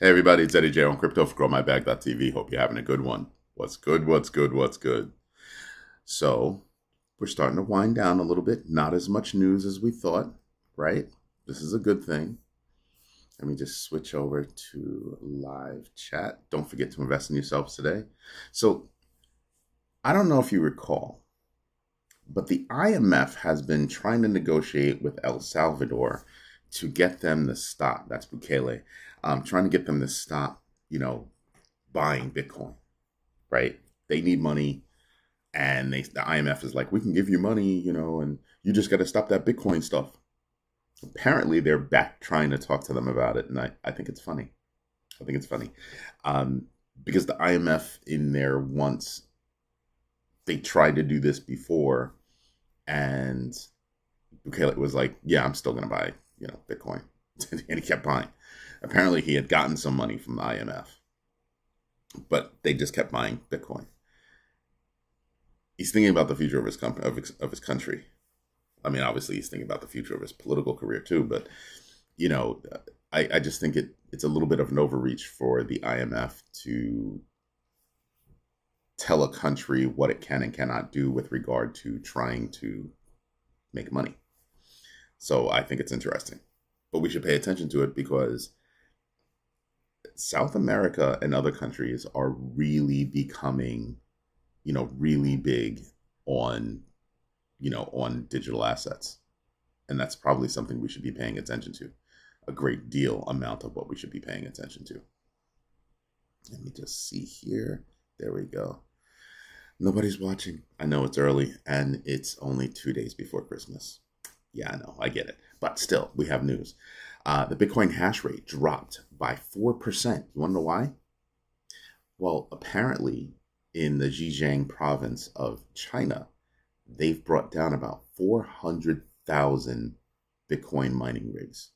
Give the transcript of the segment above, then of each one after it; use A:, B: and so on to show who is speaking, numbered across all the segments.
A: Hey everybody, it's Eddie J on Crypto for GrowMyBag.tv. Hope you're having a good one. What's good? What's good? What's good? So we're starting to wind down a little bit. Not as much news as we thought, right? This is a good thing. Let me just switch over to live chat. Don't forget to invest in yourselves today. So I don't know if you recall, but the IMF has been trying to negotiate with El Salvador to get them to stop. That's Bukele. Trying to get them to stop, buying Bitcoin, right? They need money, and the IMF is like, we can give you money, and you just got to stop that Bitcoin stuff. Apparently, they're back trying to talk to them about it, and I think it's funny. I think it's funny because the IMF in there once they tried to do this before, and Bukele was like, yeah, I'm still going to buy, Bitcoin. And he kept buying. Apparently, he had gotten some money from the IMF, but they just kept buying Bitcoin. He's thinking about the future of his country. I mean, obviously, he's thinking about the future of his political career too. But I just think it's a little bit of an overreach for the IMF to tell a country what it can and cannot do with regard to trying to make money. So I think it's interesting, but we should pay attention to it because South America and other countries are really becoming, really big on, on digital assets. And that's probably something we should be paying attention to. A great deal amount of what we should be paying attention to. Let me just see here. There we go. Nobody's watching. I know it's early and it's only 2 days before Christmas. Yeah, I know. I get it. But still, we have news. The Bitcoin hash rate dropped by 4%. You want to know why? Well, apparently in the Zhejiang province of China, they've brought down about 400,000 Bitcoin mining rigs.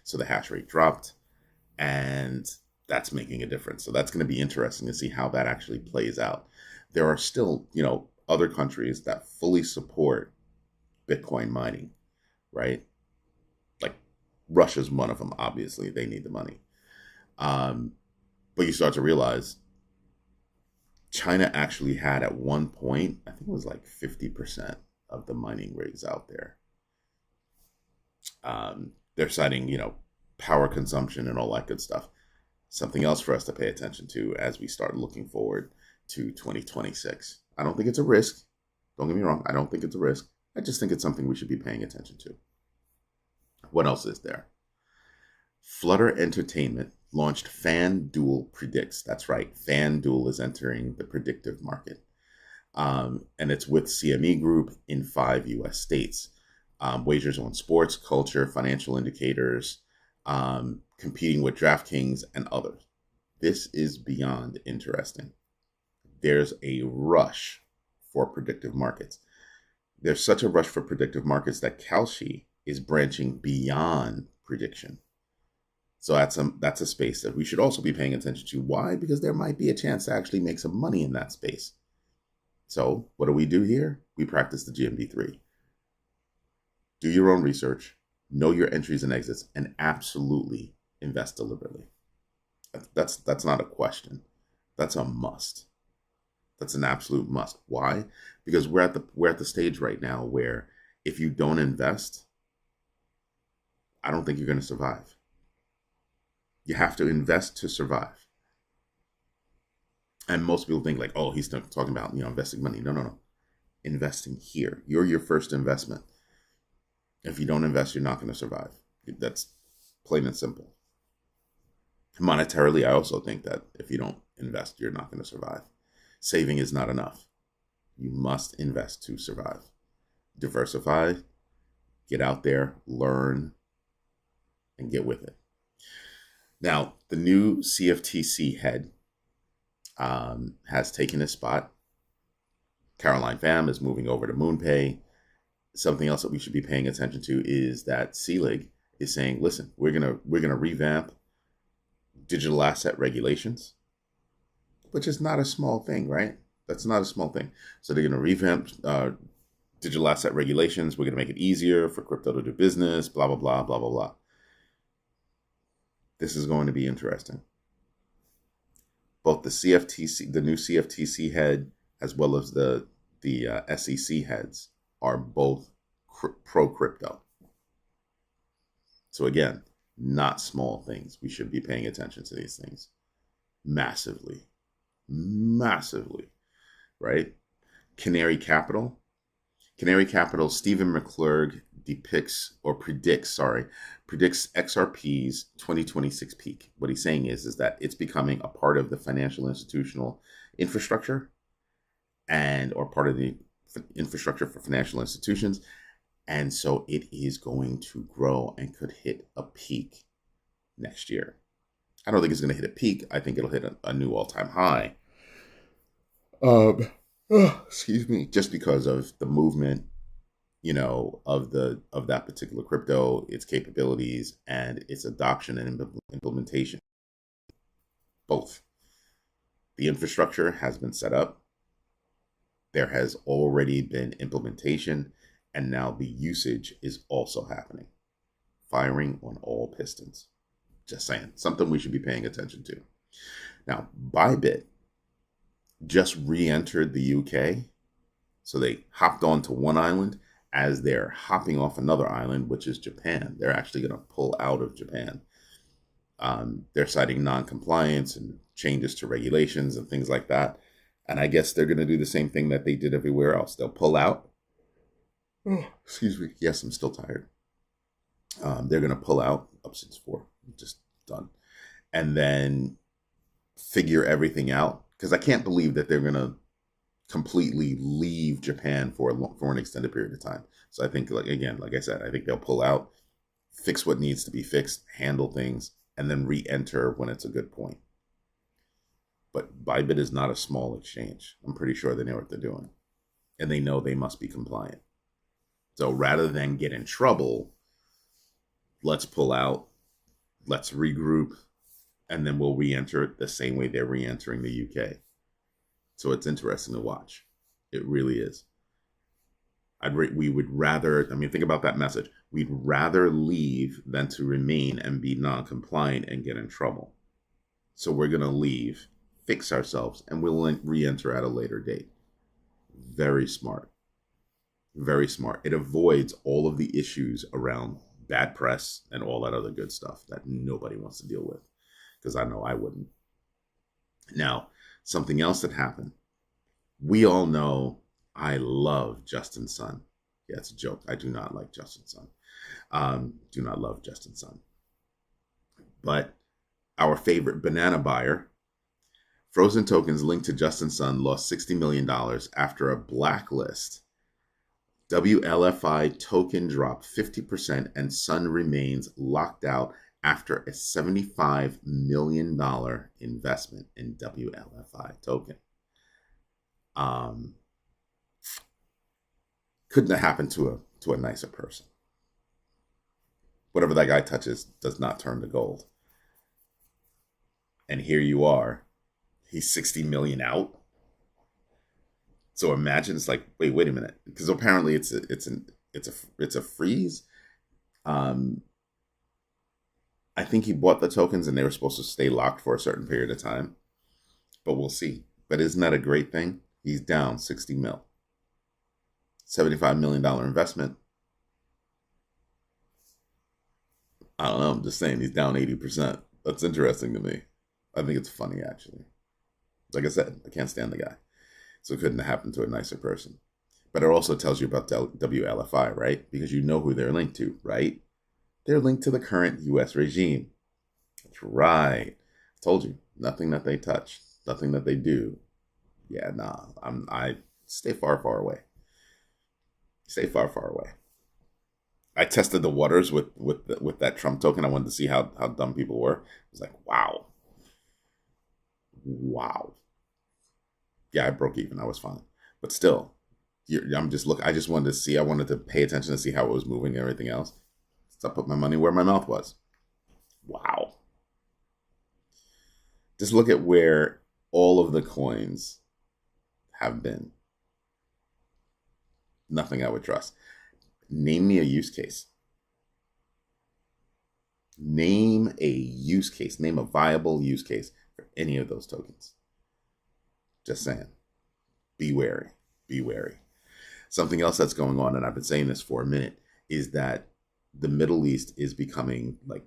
A: So the hash rate dropped, and that's making a difference. So that's going to be interesting to see how that actually plays out. There are still, other countries that fully support Bitcoin mining, right? Like Russia's one of them. Obviously, they need the money. But you start to realize China actually had at one point, I think it was like 50% of the mining rigs out there. They're citing, power consumption and all that good stuff. Something else for us to pay attention to as we start looking forward to 2026. I don't think it's a risk. Don't get me wrong. I don't think it's a risk. I just think it's something we should be paying attention to. What else is there? Flutter Entertainment launched FanDuel Predicts. That's right. FanDuel is entering the predictive market. And it's with CME Group in 5 U.S. states. Wagers on sports, culture, financial indicators, competing with DraftKings and others. This is beyond interesting. There's a rush for predictive markets. There's such a rush for predictive markets that Kalshi is branching beyond prediction. So that's a space that we should also be paying attention to. Why? Because there might be a chance to actually make some money in that space. So what do we do here? We practice the GMB3. Do your own research, know your entries and exits, and absolutely invest deliberately. That's not a question. That's a must. That's an absolute must. Why? Because we're at the stage right now where if you don't invest, I don't think you're going to survive. You have to invest to survive. And most people think like, oh, he's talking about, investing money. No. Investing here. You're your first investment. If you don't invest, you're not going to survive. That's plain and simple. Monetarily, I also think that if you don't invest, you're not going to survive. Saving is not enough. You must invest to survive. Diversify, get out there, learn, and get with it. Now, the new CFTC head has taken his spot. Caroline Pham is moving over to MoonPay. Something else that we should be paying attention to is that CLIG is saying, listen, we're gonna revamp digital asset regulations, which is not a small thing, right? That's not a small thing. So they're gonna revamp digital asset regulations. We're gonna make it easier for crypto to do business, blah, blah, blah, blah, blah, blah. This is going to be interesting. Both the CFTC, the new CFTC head, as well as the SEC heads, are both pro crypto. So again, not small things. We should be paying attention to these things massively, massively, right? Canary Capital, Stephen McClurg predicts XRP's 2026 peak. What he's saying is that it's becoming a part of the financial institutional infrastructure or part of the infrastructure for financial institutions. And so it is going to grow and could hit a peak next year. I don't think it's going to hit a peak. I think it'll hit a new all-time high. Excuse me, just because of the movement, of that particular crypto, its capabilities, and its adoption and implementation. Both. The infrastructure has been set up. There has already been implementation, and now the usage is also happening. Firing on all pistons. Just saying, something we should be paying attention to. Now, Bybit just re-entered the UK. So they hopped onto one island as they're hopping off another island, which is Japan. They're actually going to pull out of Japan. They're citing non-compliance and changes to regulations and things like that. And I guess they're going to do the same thing that they did everywhere else. They'll pull out. Oh, excuse me. Yes, I'm still tired. They're going to pull out up since 4. Just done. And then figure everything out. Because I can't believe that they're going to completely leave Japan for an extended period of time. So I think, like I said, I think they'll pull out, fix what needs to be fixed, handle things, and then re-enter when it's a good point. But Bybit is not a small exchange. I'm pretty sure they know what they're doing. And they know they must be compliant. So rather than get in trouble, let's pull out, let's regroup, and then we'll re-enter it the same way they're re-entering the UK. So it's interesting to watch. It really is. We would rather, think about that message. We'd rather leave than to remain and be non-compliant and get in trouble. So we're going to leave, fix ourselves, and we'll re-enter at a later date. Very smart. Very smart. It avoids all of the issues around bad press and all that other good stuff that nobody wants to deal with. Because I know I wouldn't. Now, something else that happened. We all know I love Justin Sun. Yeah, it's a joke. I do not like Justin Sun. Do not love Justin Sun. But our favorite banana buyer, Frozen Tokens linked to Justin Sun, lost $60 million after a blacklist. WLFI token dropped 50% and Sun remains locked out after a $75 million investment in WLFI token. Couldn't have happened to a nicer person. Whatever that guy touches does not turn to gold. And here you are, he's 60 million out. So imagine it's like, wait a minute, because apparently it's a freeze. I think he bought the tokens and they were supposed to stay locked for a certain period of time, but we'll see. But isn't that a great thing? He's down 60 mil. $75 million investment. I don't know. I'm just saying he's down 80%. That's interesting to me. I think it's funny, actually. Like I said, I can't stand the guy. So it couldn't have happened to a nicer person. But it also tells you about WLFI, right? Because you know who they're linked to, right? They're linked to the current U.S. regime. That's right. I told you, nothing that they touch, nothing that they do. Yeah, nah. I stay far, far away. Stay far, far away. I tested the waters with that Trump token. I wanted to see how dumb people were. I was like, wow. Yeah, I broke even. I was fine. But still, I just wanted to see. I wanted to pay attention to see how it was moving and everything else. So I put my money where my mouth was. Wow. Just look at where all of the coins have been. Nothing I would trust. Name me a use case. Name a use case, name a viable use case for any of those tokens. Just saying. Be wary. Be wary. Something else that's going on, and I've been saying this for a minute, is that the Middle East is becoming like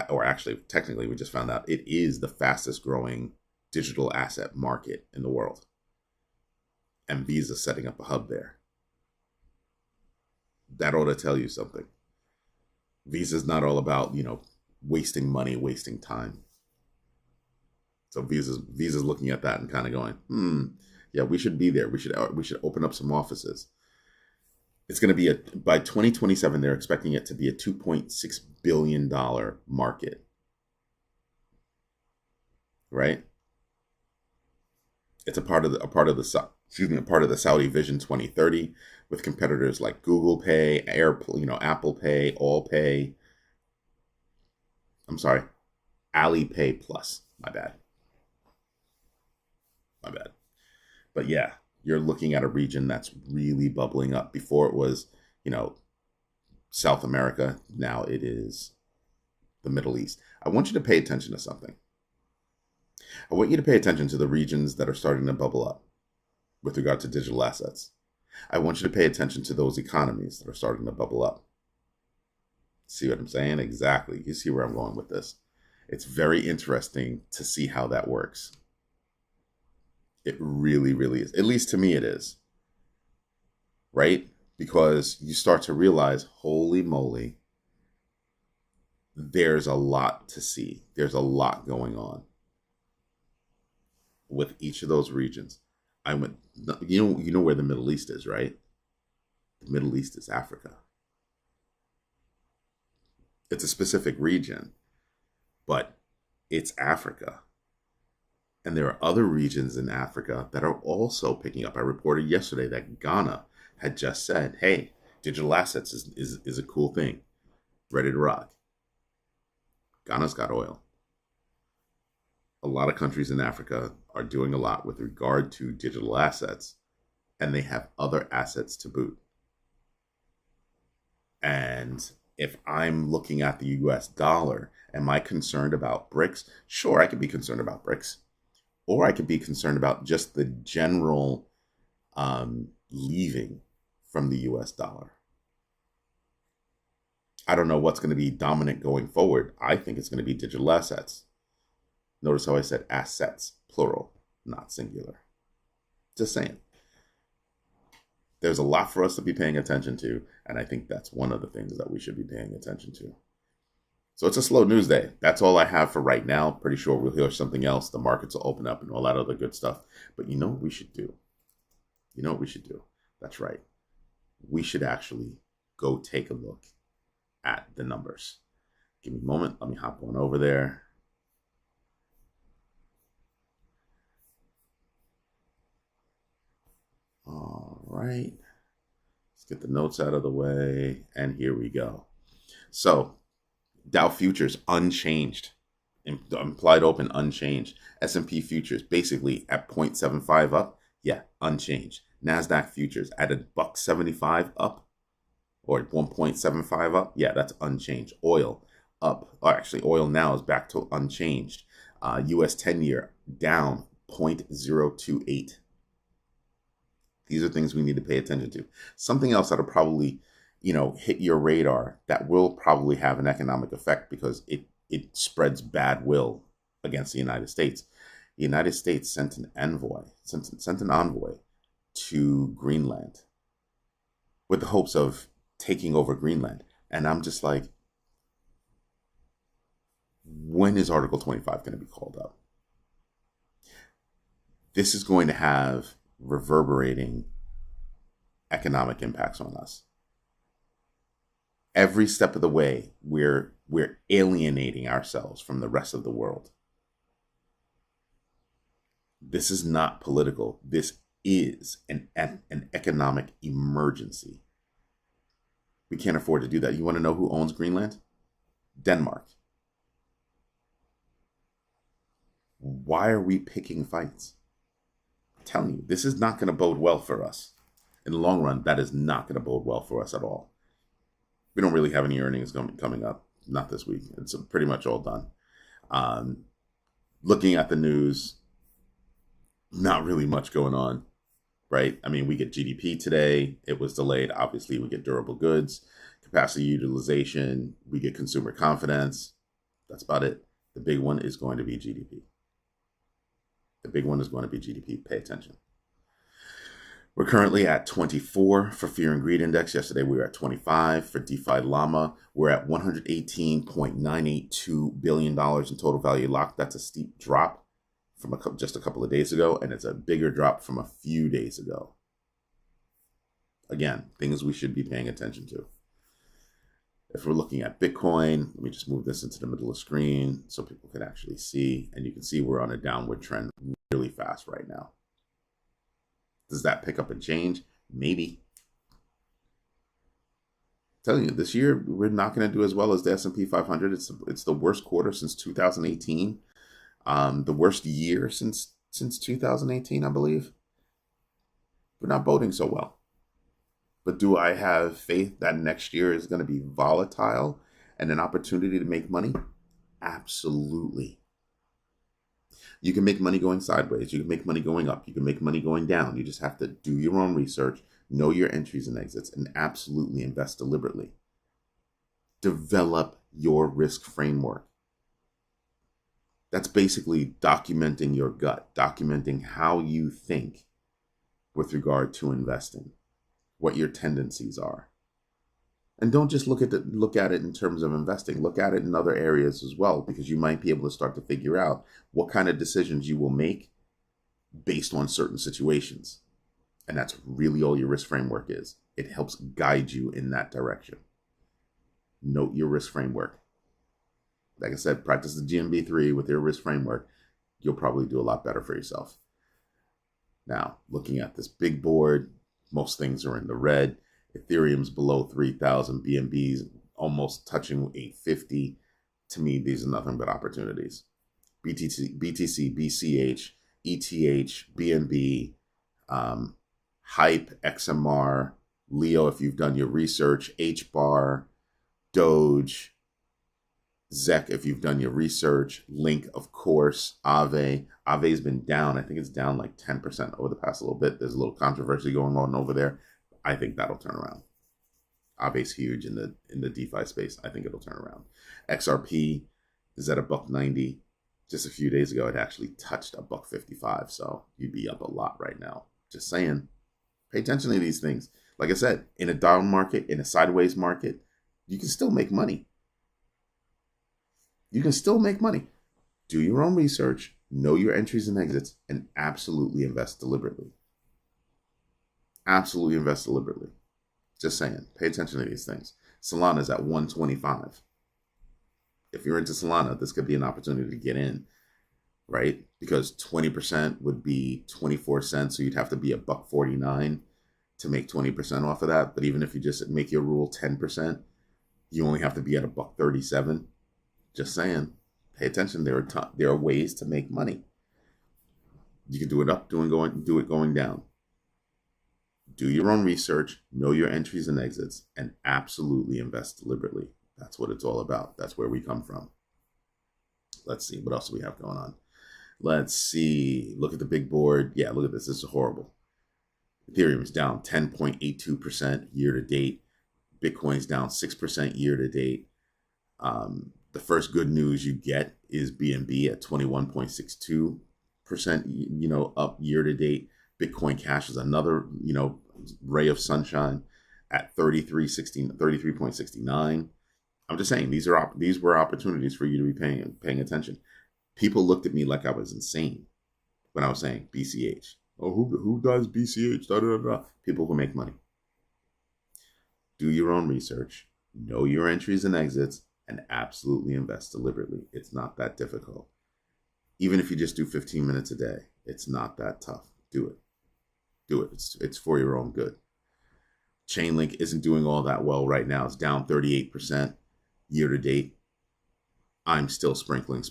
A: or actually, technically, we just found out it is the fastest growing digital asset market in the world. And Visa's setting up a hub there. That ought to tell you something. Visa's not all about, wasting money, wasting time. So Visa's looking at that and kind of going, yeah, we should be there. We should open up some offices. It's going to be by 2027, they're expecting it to be a $2.6 billion market. Right? It's a part of the Saudi Vision 2030 with competitors like Google Pay, Apple Pay, All Pay. I'm sorry, Alipay Plus. My bad. But yeah, you're looking at a region that's really bubbling up. Before it was, South America. Now it is the Middle East. I want you to pay attention to something. I want you to pay attention to the regions that are starting to bubble up with regard to digital assets. I want you to pay attention to those economies that are starting to bubble up. See what I'm saying? Exactly. You see where I'm going with this. It's very interesting to see how that works. It really, really is. At least to me it is. Right? Because you start to realize, holy moly, there's a lot to see. There's a lot going on with each of those regions. You know where the Middle East is, right? The Middle East is Africa. It's a specific region, but it's Africa. And there are other regions in Africa that are also picking up. I reported yesterday that Ghana had just said, hey, digital assets is a cool thing. Ready to rock. Ghana's got oil. A lot of countries in Africa are doing a lot with regard to digital assets, and they have other assets to boot. And if I'm looking at the US dollar, am I concerned about BRICS? Sure, I could be concerned about BRICS. Or I could be concerned about just the general leaving from the US dollar. I don't know what's going to be dominant going forward. I think it's going to be digital assets. Notice how I said assets, plural, not singular. Just saying. There's a lot for us to be paying attention to, and I think that's one of the things that we should be paying attention to. So it's a slow news day. That's all I have for right now. Pretty sure we'll hear something else. The markets will open up and all that other good stuff. But you know what we should do? That's right. We should actually go take a look at the numbers. Give me a moment. Let me hop on over there. All right. Let's get the notes out of the way. And here we go. So Dow futures unchanged. Implied open unchanged. S&P futures basically at 0.75 up. Yeah, unchanged. NASDAQ futures at $1.75 up or 1.75 up. Yeah, that's unchanged. Oil up. Or actually, oil now is back to unchanged. US 10-year down 0.028. These are things we need to pay attention to. Something else that'll probably, hit your radar that will probably have an economic effect because it spreads bad will against the United States. The United States sent an envoy to Greenland with the hopes of taking over Greenland. And I'm just like, when is Article 25 going to be called up? This is going to have reverberating economic impacts on us. Every step of the way, we're alienating ourselves from the rest of the world. This is not political. This is an economic emergency. We can't afford to do that. You want to know who owns Greenland? Denmark. Why are we picking fights? I'm telling you, this is not going to bode well for us. In the long run, that is not going to bode well for us at all. We don't really have any earnings coming up. Not this week. It's pretty much all done. Um, Looking at the news, not really much going on, right? I mean, we get GDP today. It was delayed. Obviously, we get durable goods, capacity utilization. We get consumer confidence. That's about it. The big one is going to be GDP. The big one is going to be GDP. Pay attention. We're currently at 24 for Fear and Greed Index. Yesterday we were at 25 for DeFi Llama. We're at $118.982 billion in total value locked. That's a steep drop from just a couple of days ago, and it's a bigger drop from a few days ago. Again, things we should be paying attention to. If we're looking at Bitcoin, let me just move this into the middle of the screen so people can actually see. And you can see we're on a downward trend really fast right now. Does that pick up and change? Maybe. I'm telling you, this year we're not going to do as well as the S&P 500. It's the worst quarter since 2018. The worst year since 2018, I believe. We're not boding so well. But do I have faith that next year is going to be volatile and an opportunity to make money? Absolutely. You can make money going sideways. You can make money going up. You can make money going down. You just have to do your own research, know your entries and exits, and absolutely invest deliberately. Develop your risk framework. That's basically documenting your gut, documenting how you think with regard to investing, what your tendencies are. And don't just look at it in terms of investing. Look at it in other areas as well, because you might be able to start to figure out what kind of decisions you will make based on certain situations. And that's really all your risk framework is. It helps guide you in that direction. Note your risk framework. Like I said, practice the GMB 3 with your risk framework. You'll probably do a lot better for yourself. Now, looking at this big board, most things are in the red. Ethereum's below 3,000, BNB's almost touching 850. To me, these are nothing but opportunities. BTC, BCH, ETH, BNB, Hype, XMR, Leo, if you've done your research, HBAR, Doge, ZEC, if you've done your research, Link, of course, Aave. Aave's been down. I think it's down like 10% over the past little bit. There's a little controversy going on over there. I think that'll turn around. Aave's huge in the DeFi space. I think it'll turn around. XRP is at $1.90. Just a few days ago, it actually touched $1.55. So you'd be up a lot right now. Just saying. Pay attention to these things. Like I said, in a down market, in a sideways market, you can still make money. You can still make money. Do your own research, know your entries and exits, and absolutely invest deliberately. Absolutely invest deliberately. Just saying. Pay attention to these things. Solana's at 125. If you're into Solana, this could be an opportunity to get in, right? Because 20% would be 24 cents, so you'd have to be $1.49 to make 20% off of that. But even if you just make your rule 10%, you only have to be at $1.37. Just saying. Pay attention. There are ways to make money. You can do it up, do it going down. Do your own research, know your entries and exits, and absolutely invest deliberately. That's what it's all about. That's where we come from. Let's see. What else do we have going on? Let's see. Look at the big board. Yeah, look at this. This is horrible. Ethereum is down 10.82% year to date. Bitcoin's down 6% year to date. The first good news you get is BNB at 21.62%, up year to date. Bitcoin Cash is another, ray of sunshine at 33.69. I'm just saying these were opportunities for you to be paying attention. People looked at me like I was insane when I was saying BCH. Oh, who does BCH? Da, da, da. People who make money. Do your own research, know your entries and exits, and absolutely invest deliberately. It's not that difficult. Even if you just do 15 minutes a day, it's not that tough. Do it. Do it. It's for your own good. Chainlink isn't doing all that well right now. It's down 38% year to date. I'm still sprinkling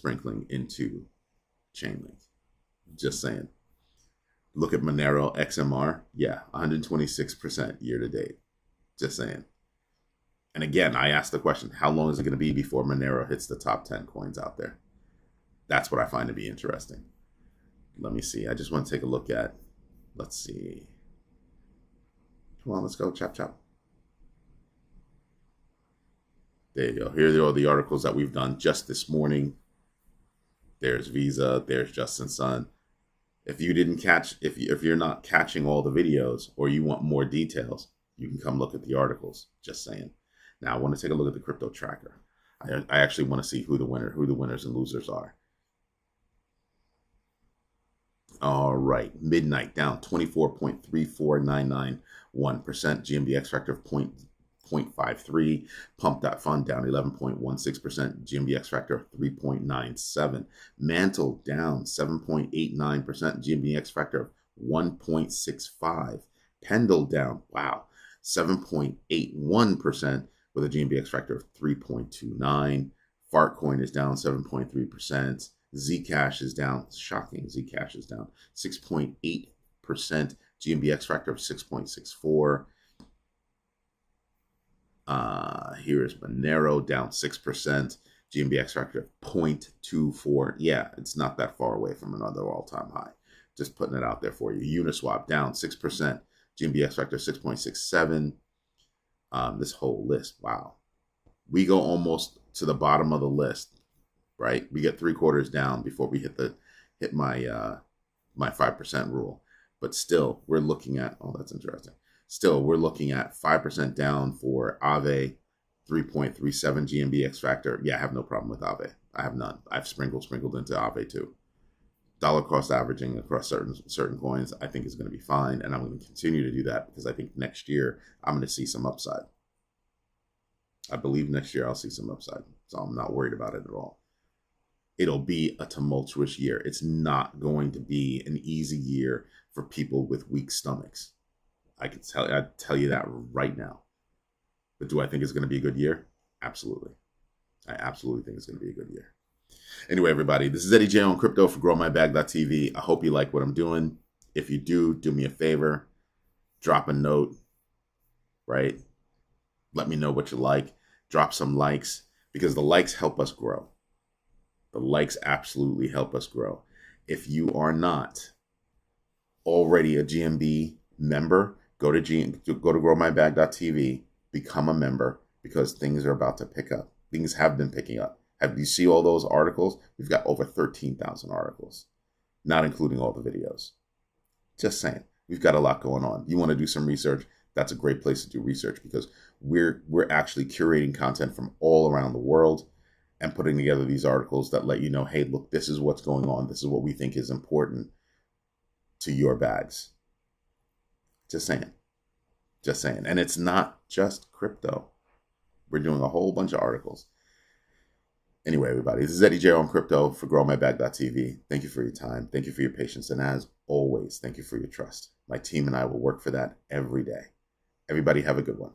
A: into Chainlink. Just saying. Look at Monero XMR. Yeah, 126% year to date. Just saying. And again, I asked the question, how long is it going to be before Monero hits the top 10 coins out there? That's what I find to be interesting. Let me see. I just want to take a look at, let's see. Come on, let's go. Chop, chop. There you go. Here are all the articles that we've done just this morning. There's Visa. There's Justin Sun. If you didn't catch, if you're not catching all the videos or you want more details, you can come look at the articles. Just saying. Now I want to take a look at the crypto tracker. I actually want to see who the winners and losers are. All right, midnight down 24.34991%. GMB X factor of 0.53. Pump.fund down 11.16%. GMB X factor of 3.97. Mantle down 7.89%. GMB X factor of 1.65. Pendle down, wow, 7.81% with a GMB X factor of 3.29. Fartcoin is down 7.3%. Zcash is down, shocking, Zcash is down 6.8%. GMB X factor of 6.64. Here is Monero down 6%. GMB X factor of 0.24. Yeah, it's not that far away from another all-time high. Just putting it out there for you. Uniswap down 6%. GMB X factor 6.67. This whole list, wow. We go almost to the bottom of the list, right? We get 3/4 down before we hit my my 5% rule. But still, we're looking at, oh, that's interesting. Still, we're looking at 5% down for Aave, 3.37 GMB X factor. Yeah, I have no problem with Aave. I have none. I've sprinkled into Aave too. Dollar cost averaging across certain coins, I think is going to be fine, and I'm going to continue to do that because I think next year I'm going to see some upside. I believe next year I'll see some upside, so I'm not worried about it at all. It'll be a tumultuous year. It's not going to be an easy year for people with weak stomachs. I tell you that right now. But do I think it's going to be a good year? Absolutely. I absolutely think it's going to be a good year. Anyway, everybody, this is Eddie J on crypto for growmybag.tv. I hope you like what I'm doing. If you do me a favor, drop a note, right? Let me know what you like. Drop some likes because the likes help us grow. The likes absolutely help us grow. If you are not already a GMB member, go to growmybag.tv, become a member because things are about to pick up. Things have been picking up. Have you see all those articles? We've got over 13,000 articles, not including all the videos. Just saying, we've got a lot going on. You want to do some research? That's a great place to do research because we're actually curating content from all around the world and putting together these articles that let you know, hey, look, this is what's going on. This is what we think is important to your bags. Just saying. Just saying. And it's not just crypto. We're doing a whole bunch of articles. Anyway, everybody, this is Eddie J on crypto for growmybag.tv. Thank you for your time. Thank you for your patience. And as always, thank you for your trust. My team and I will work for that every day. Everybody have a good one.